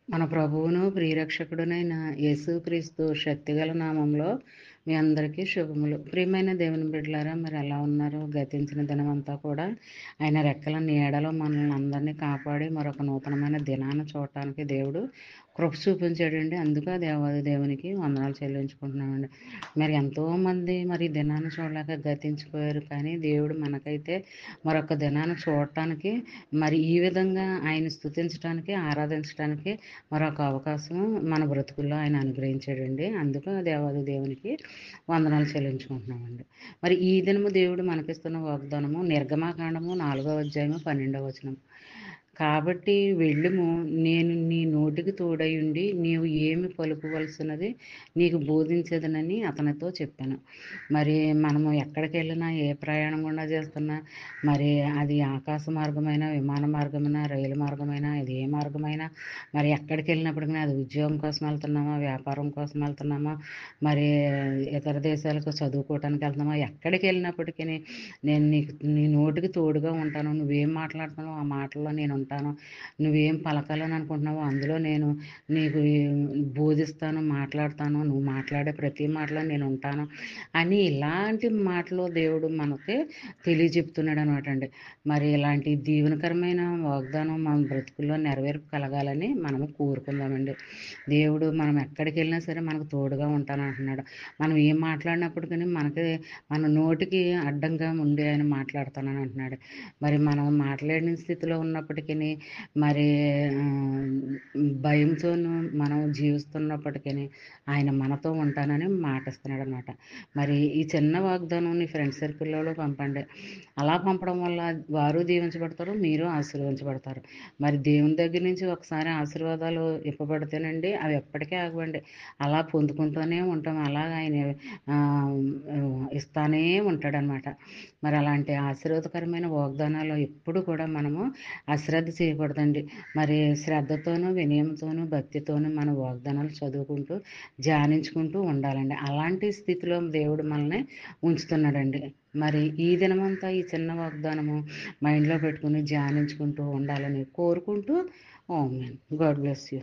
మన ప్రభువును ప్రియరక్షకుడునైన యేసుక్రీస్తు శక్తిగల నామంలో మీ అందరికీ శుభములు. ప్రియమైన దేవుని బిడ్డలారా, మీరు ఎలా ఉన్నారు? గతించిన దినమంతా కూడా ఆయన రెక్కల నీడలో మనల్ని అందరినీ కాపాడి మరొక నూతనమైన దినాన్ని చూడటానికి దేవుడు కృప చూపించాడండి. అందుకు దేవాది దేవునికి వందనాలు చెల్లించుకుంటున్నామండి. మరి ఎంతోమంది మరి ఈ దినాన్ని చూడలేక గతించిపోయారు, కానీ దేవుడు మనకైతే మరొక దినాన్ని చూడటానికి, మరి ఈ విధంగా ఆయన స్తుతించడానికి, ఆరాధించడానికి మరొక అవకాశం మన బ్రతుకుల్లో ఆయన అనుగ్రహించాడండి. అందుకు దేవాది దేవునికి వందనాలు చెల్లించుకుంటున్నామండి. మరి ఈ దినము దేవుడు మనకిస్తున్న వాగ్దానము నిర్గమాకాండము 4వ అధ్యాయము 12వ వచనం. కాబట్టి వెళ్ళుము, నేను నీ నోటికి తోడయుండి నీవు ఏమి పలుకవలసినది నీకు బోధించదనని అతనితో చెప్పాను. మరి మనము ఎక్కడికి వెళ్ళినా, ఏ ప్రయాణం గుండా చేస్తున్నా, మరి అది ఆకాశ మార్గమైన, విమాన మార్గమైనా, రైలు మార్గమైనా, ఇది ఏ మార్గమైనా, మరి ఎక్కడికి వెళ్ళినప్పటికీ అది ఉద్యోగం కోసం వెళ్తున్నామా, వ్యాపారం కోసం వెళ్తున్నామా, మరి ఇతర దేశాలకు చదువుకోవటానికి వెళ్తున్నామా, ఎక్కడికి వెళ్ళినప్పటికీ నేను నీ నోటికి తోడుగా ఉంటాను. నువ్వేం మాట్లాడుతున్నావో ఆ మాటల్లో నేను ఉంటాను. నువ్వేం పలకాలని అనుకుంటున్నావో అందులో నేను నీకు బోధిస్తాను, మాట్లాడతాను. నువ్వు మాట్లాడే ప్రతి మాటలో నేను ఉంటాను అని ఇలాంటి మాటలు దేవుడు మనకి తెలియజెప్తున్నాడు అనమాట అండి. మరి ఇలాంటి దీవెనకరమైన వాగ్దానం మన బ్రతుకుల్లో నెరవేర్పు కలగాలని మనము కోరుకుందామండి. దేవుడు మనం ఎక్కడికి వెళ్ళినా సరే మనకు తోడుగా ఉంటానంటున్నాడు. మనం ఏం మాట్లాడినప్పటికీ మనకి మన నోటికి అడ్డంగా ఉండి ఆయన మాట్లాడతానని అంటున్నాడు. మరి మనం మాట్లాడిన స్థితిలో ఉన్నప్పటికీ, మరి భయంతోనూ మనం జీవిస్తున్నప్పటికీ ఆయన మనతో ఉంటానని మాటిస్తున్నాడు అనమాట. మరి ఈ చిన్న వాగ్దానం నీ ఫ్రెండ్ సర్కిల్లో పంపండి. అలా పంపడం వల్ల వారు దీవించబడతారు, మీరు ఆశీర్వదించబడతారు. మరి దేవుని దగ్గర నుంచి ఒకసారి ఆశీర్వాదాలు ఇవ్వబడితేనండి అవి ఎప్పటికీ ఆగవండి. అలా పొందుకుంటూనే ఉంటాం. అలాగ ఆయన ఇస్తానే ఉంటాడనమాట. మరి అలాంటి ఆశీర్వాదకరమైన వాగ్దానాలు ఎప్పుడు కూడా మనము అశ్రద్ధ చేయకూడదండి. మరి శ్రద్ధతోనూ, వినయంతోనూ, భక్తితోనూ మన వాగ్దానాలు చదువుకుంటూ, ధ్యానించుకుంటూ ఉండాలండి. అలాంటి స్థితిలో దేవుడు మనల్ని ఉంచుతున్నాడండి. మరి ఈ దినమంతా ఈ చిన్న వాగ్దానము మైండ్లో పెట్టుకుని ధ్యానించుకుంటూ ఉండాలని కోరుకుంటూ, ఆమేన్. God bless you.